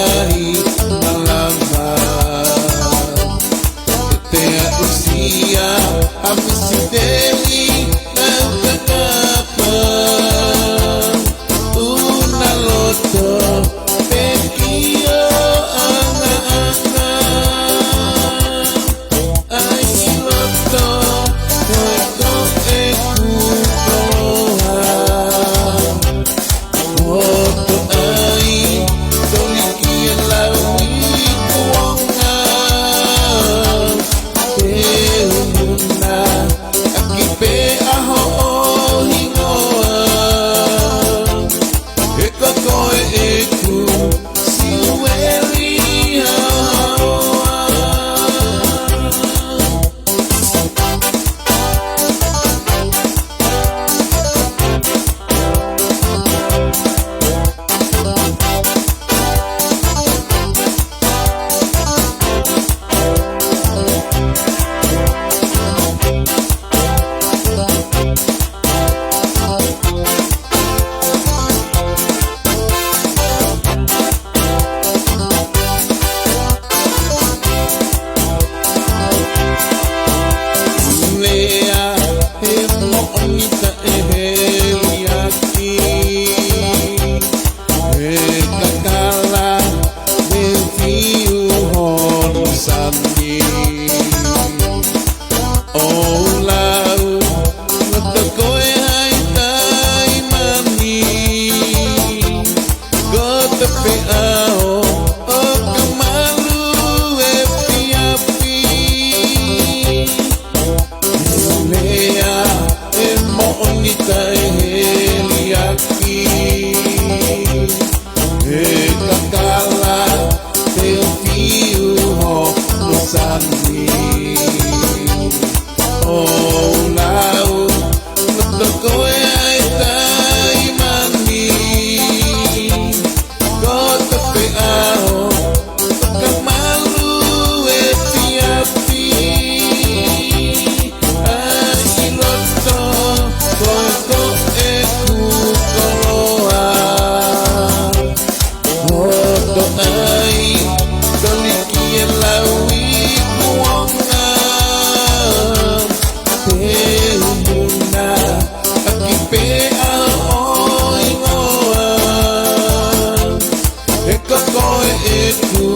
kahit malaman. Ete usia habis si Deli nagkakapan. Una loto pekio anga-anga. Ay loto eko kolohan. Woto ay tolikian lawi kuwangan. Tehuna akipe aho hingoan. Eko koe eku siweli hawan. Lea hemo onita eheliaki. Kakala beviu hon sandi. Olau natakoe hai tai mani. Gotepe ao o kamalu epi-api. Lea emo onita eheliaki. Kakala beviu hon sandi. Olau natakoe hai tai mani. Gotepe ao kamalu epi-api. Ai loto koeko eku kolohan. Woto ai tolikian lawi kuwangan. Tehuna akipe aho hingoan. Eko koe eku